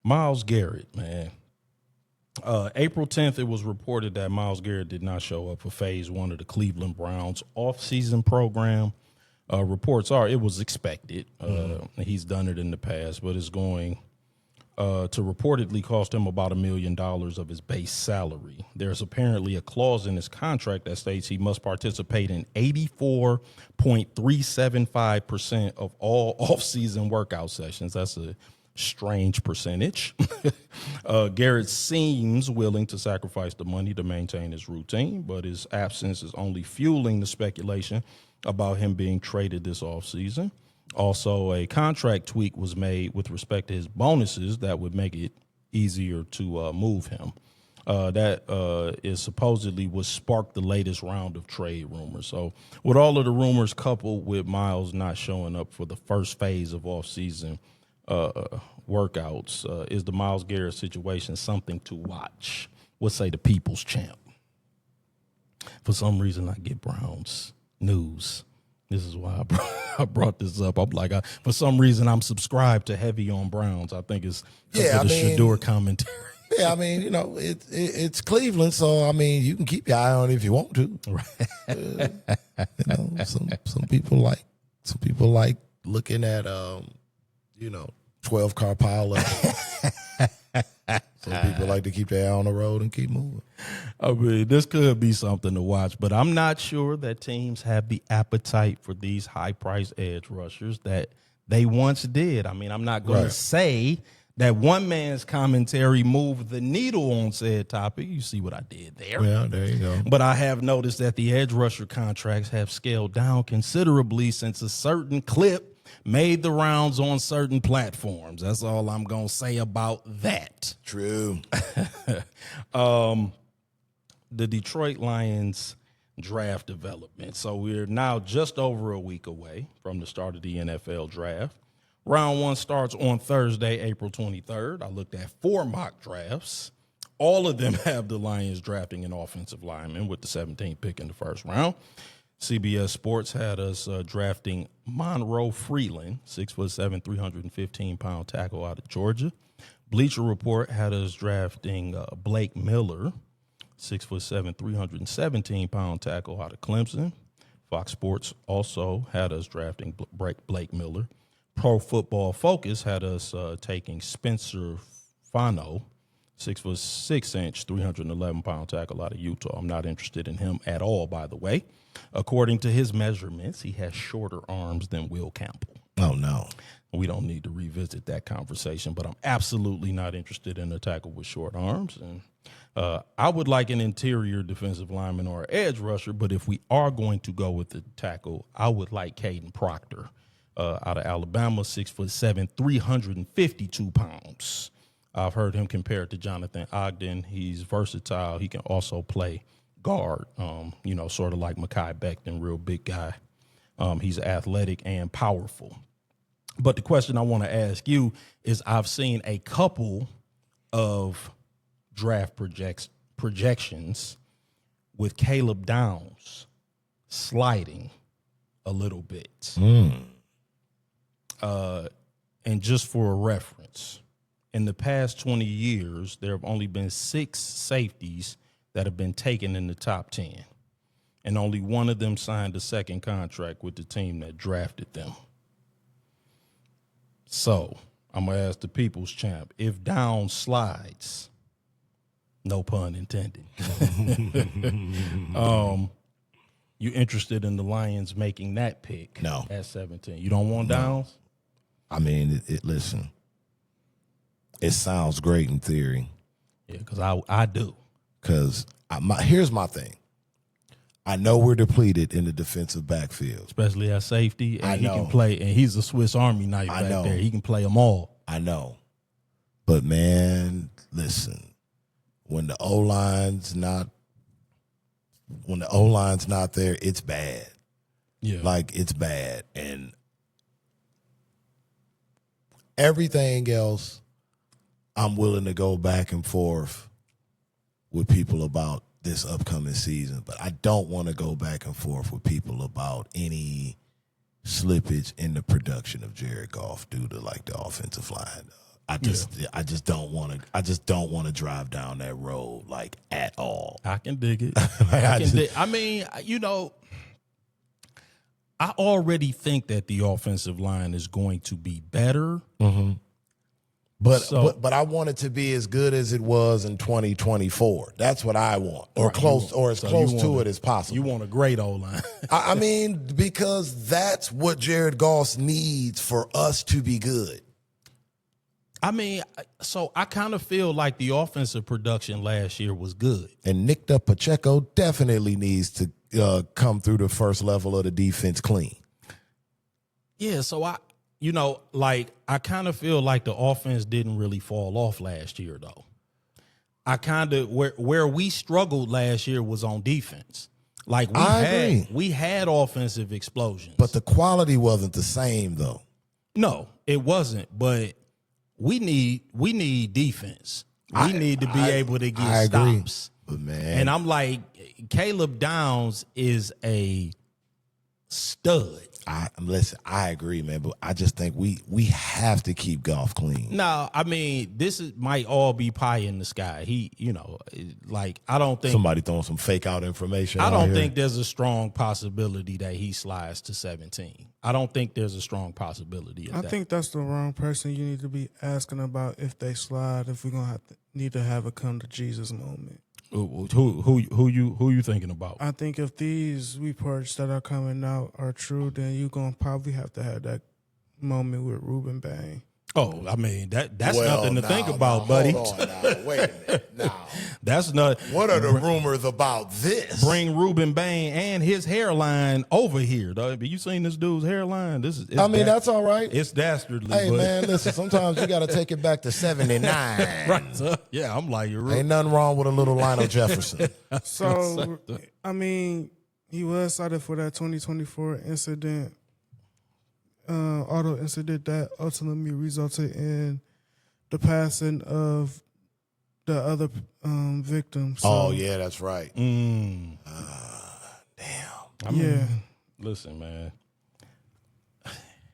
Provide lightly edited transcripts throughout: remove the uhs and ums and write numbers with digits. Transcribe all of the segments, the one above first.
Myles Garrett, man. April 10th, it was reported that Myles Garrett did not show up for phase one of the Cleveland Browns offseason program. Reports are it was expected. He's done it in the past, but it's going to reportedly cost him about $1 million of his base salary. There's apparently a clause in his contract that states he must participate in 84.375% of all offseason workout sessions. That's a strange percentage. Garrett seems willing to sacrifice the money to maintain his routine, but his absence is only fueling the speculation about him being traded this offseason. Also, a contract tweak was made with respect to his bonuses that would make it easier to move him. That is supposedly what sparked the latest round of trade rumors. So with all of the rumors coupled with Myles not showing up for the first phase of offseason workouts, is the Myles Garrett situation something to watch? What say the people's champ? For some reason, I get Browns news. This is why I brought this up. I'm like, for some reason, I'm subscribed to heavy on Browns. I think it's for the Shador commentary. Yeah, I mean, you know, it's Cleveland, so I mean, you can keep your eye on it if you want to. Right. You know, some people like looking at 12-car pileup. Some people like to keep their eye on the road and keep moving. I mean, this could be something to watch, but I'm not sure that teams have the appetite for these high-priced edge rushers that they once did. I mean, I'm not going to say that one man's commentary moved the needle on said topic. You see what I did there. Yeah, there you go. But I have noticed that the edge rusher contracts have scaled down considerably since a certain clip made the rounds on certain platforms. That's all I'm going to say about that. True. The Detroit Lions draft development. So we're now just over a week away from the start of the NFL draft. Round one starts on Thursday, April 23rd. I looked at 4 mock drafts. All of them have the Lions drafting an offensive lineman with the 17th pick in the first round. CBS Sports had us drafting Monroe Freeland, 6'7", 315-pound tackle out of Georgia. Bleacher Report had us drafting Blake Miller, 6'7", 317-pound tackle out of Clemson. Fox Sports also had us drafting Blake Miller. Pro Football Focus had us taking Spencer Fano, 6'6", 311-pound tackle out of Utah. I'm not interested in him at all, by the way. According to his measurements, he has shorter arms than Will Campbell. Oh, no. We don't need to revisit that conversation, but I'm absolutely not interested in a tackle with short arms. And I would like an interior defensive lineman or edge rusher, but if we are going to go with the tackle, I would like Caden Proctor out of Alabama, 6'7", 352 pounds. I've heard him compared to Jonathan Ogden. He's versatile. He can also play guard, sort of like Mekhi Becton, real big guy. He's athletic and powerful. But the question I want to ask you is, I've seen a couple of draft projections with Caleb Downs sliding a little bit. And just for a reference, in the past 20 years, there have only been 6 safeties that have been taken in the top 10, and only one of them signed a second contract with the team that drafted them. So I'm going to ask the people's champ, if Downs slides, no pun intended, you interested in the Lions making that pick? No. At 17. You don't want Downs? I mean, listen, it sounds great in theory. Yeah, because I do. Because here's my thing. I know we're depleted in the defensive backfield, especially at safety, and he can play. And he's a Swiss Army knife back there. He can play them all. I know, but man, listen, when the O-line's not there, it's bad. Yeah, like it's bad, and everything else, I'm willing to go back and forth with people about this upcoming season, but I don't want to go back and forth with people about any slippage in the production of Jared Goff due to like the offensive line. I just don't want to. I just don't want to drive down that road like at all. I can dig it. I mean, I already think that the offensive line is going to be better. Mm-hmm. But I want it to be as good as it was in 2024. That's what I want, or close, or as close to it as possible. You want a great O-line. I mean, because that's what Jared Goff needs for us to be good. I mean, so I kind of feel like the offensive production last year was good. And Nick Pacheco definitely needs to come through the first level of the defense clean. Yeah, so I kind of feel like the offense didn't really fall off last year, though. I kind of where we struggled last year was on defense. Like we had offensive explosions, but the quality wasn't the same, though. No, it wasn't. But we need defense. We need to be able to get stops. But man, and I'm like, Caleb Downs is a stud. I agree, man, but I just think we have to keep Goff clean. No, I mean, might all be pie in the sky. I don't think somebody throwing some fake out information. I don't think there's a strong possibility that he slides to 17. I don't think there's a strong possibility of that. I think that's the wrong person you need to be asking about if they slide, if we're gonna need to have a come to Jesus moment. Who you thinking about? I think if these reports that are coming out are true, then you're gonna probably have to have that moment with Rueben Bain. Oh, I mean that's nothing to think about, buddy. Hold on now. Wait a minute. Now that's not. What are the rumors about this? Bring Rueben Bain and his hairline over here. Have you seen this dude's hairline? That's all right. It's dastardly. Hey, man, listen. Sometimes you got to take it back to 79. Right. So, yeah, I'm like, you're ain't nothing wrong with a little Lionel Jefferson. So, I mean, he was cited for that 2024 incident. Auto incident that ultimately resulted in the passing of the other victim. So, yeah, that's right. Damn. I mean, listen, man.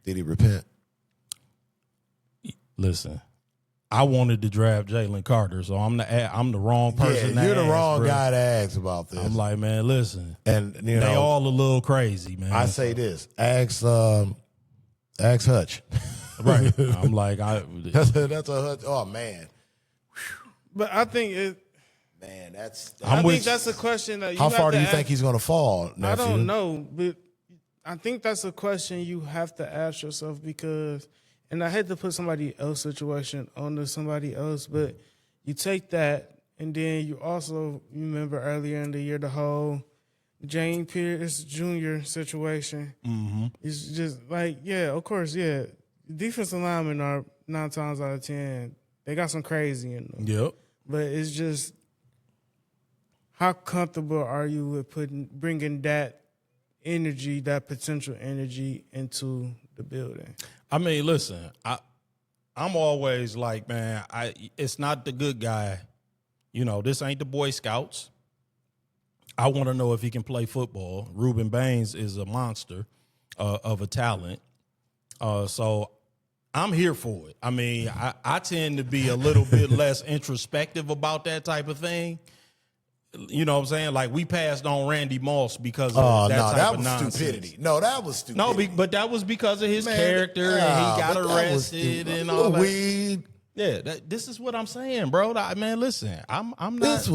Did he repent? Listen, I wanted to draft Jalen Carter, so I'm the wrong person. Yeah, you're to the ask, wrong bro. guy to ask about this. I'm like, man, listen, and they all a little crazy, man. I say this: ask Hutch. Right. I'm like, that's a Hutch. Oh man. But I think I think that's a question that how far do you think he's going to fall, nephew? I don't know, but I think that's a question you have to ask yourself because, and I hate to put somebody else's situation onto somebody else, but you take that and then you also remember earlier in the year the whole James Pierce Jr. situation. Mm-hmm. It's just like, yeah, of course, yeah. Defensive linemen are 9 times out of 10, they got some crazy in them. Yep. But it's just, how comfortable are you with bringing that energy, that potential energy into the building? I mean, listen, I'm always like, man, it's not the good guy. This ain't the Boy Scouts. I want to know if he can play football. Rueben Bain is a monster of a talent. So I'm here for it. I mean, I tend to be a little bit less introspective about that type of thing. You know what I'm saying? Like, we passed on Randy Moss because of that was nonsense. Stupidity. No, that was stupidity. No, but that was because of his character, and he got arrested and all that. Weed. Yeah, this is what I'm saying, bro. Man, listen, I'm not.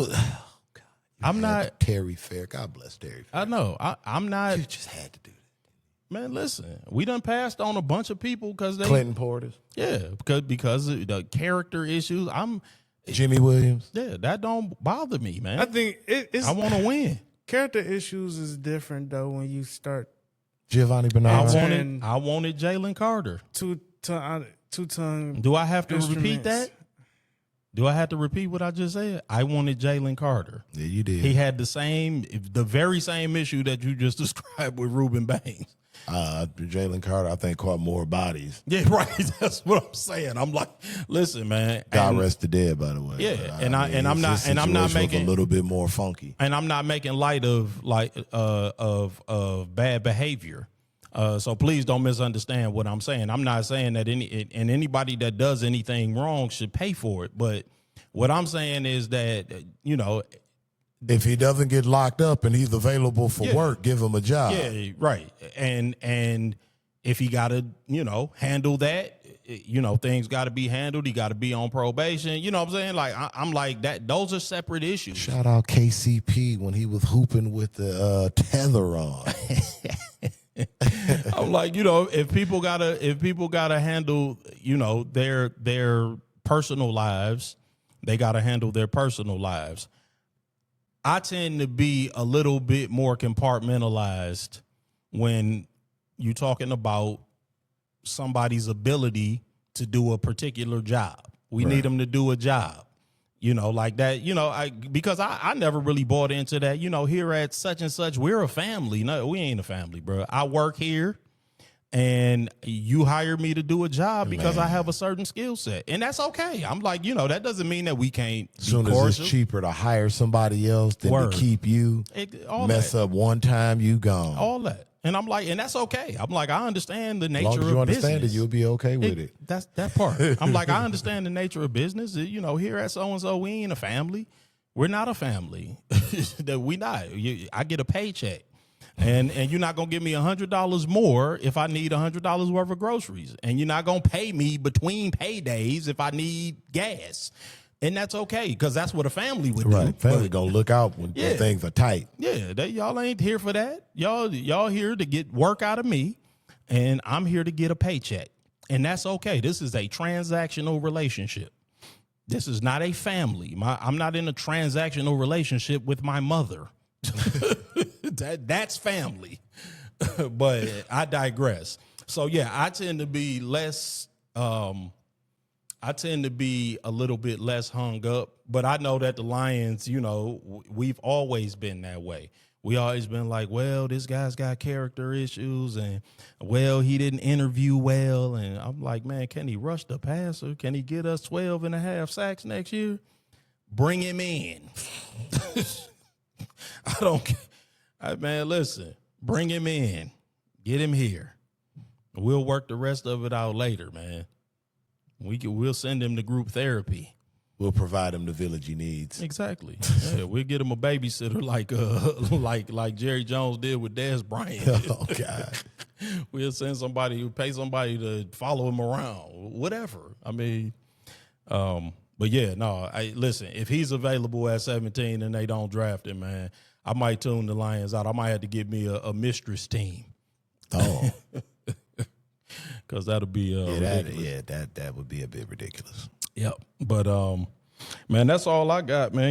I'm not Terry Fair. God bless Terry Fair. I know. I'm not. You just had to do that. Man, listen. We done passed on a bunch of people because they Clinton Portis. Yeah, because of the character issues. Jimmy Williams. Yeah, that don't bother me, man. I think I want to win. Character issues is different though when you start. Giovanni Bernard. I wanted Jalen Carter. Two-tongue. Do I have to repeat that? Do I have to repeat what I just said? I wanted Jalen Carter. Yeah, you did. He had the very same issue that you just described with Rueben Bain. Jalen Carter, I think, caught more bodies. Yeah, right. That's what I'm saying. I'm like, listen, man. God rest the dead, by the way. Yeah, I'm not making a little bit more funky. And I'm not making light of bad behavior. So please don't misunderstand what I'm saying. I'm not saying that anybody that does anything wrong should pay for it. But what I'm saying is that, if he doesn't get locked up and he's available for work, give him a job. Yeah, right. And if he got to, handle that, things got to be handled. He got to be on probation. You know what I'm saying? Like, I'm like that. Those are separate issues. Shout out KCP when he was hooping with the tether on. I'm like, if people gotta handle, their personal lives, they gotta handle their personal lives. I tend to be a little bit more compartmentalized when you're talking about somebody's ability to do a particular job. We need them to do a job, like that, because I never really bought into that, here at such and such, we're a family. No, we ain't a family, bro. I work here and you hire me to do a job because I have a certain skill set, and that's okay. I'm like, that doesn't mean that we can't be soon cordial. As it's cheaper to hire somebody else than to keep you. Mess up one time, you gone. All that. And I'm like, and that's okay. I'm like, I understand the nature of business. As long as you understand it, you'll be okay with it. That's that part. I'm like, I understand the nature of business. Here at so-and-so, we ain't a family. We're not a family. We not. I get a paycheck. And you're not going to give me $100 more if I need $100 worth of groceries. And you're not going to pay me between paydays if I need gas. And that's okay, because that's what a family would do. Right, family gonna look out when things are tight. Yeah, y'all ain't here for that. Y'all here to get work out of me, and I'm here to get a paycheck. And that's okay. This is a transactional relationship. This is not a family. I'm not in a transactional relationship with my mother. That's family. But I digress. So yeah, I tend to be a little bit less hung up, but I know that the Lions, we've always been that way. We always been like, well, this guy's got character issues, and well, he didn't interview well. And I'm like, man, can he rush the passer? Can he get us 12 and a half sacks next year? Bring him in. I don't care. Man, listen, bring him in. Get him here. We'll work the rest of it out later, man. We'll send him to group therapy. We'll provide him the village he needs. Exactly. Yeah, we'll get him a babysitter like Jerry Jones did with Dez Bryant. Oh God. We'll pay somebody to follow him around, whatever. I mean, but yeah, no. Listen. If he's available at 17 and they don't draft him, man, I might tune the Lions out. I might have to get me a mistress team. Oh. Because that'll be that would be a bit ridiculous. Yep. But man, that's all I got, man.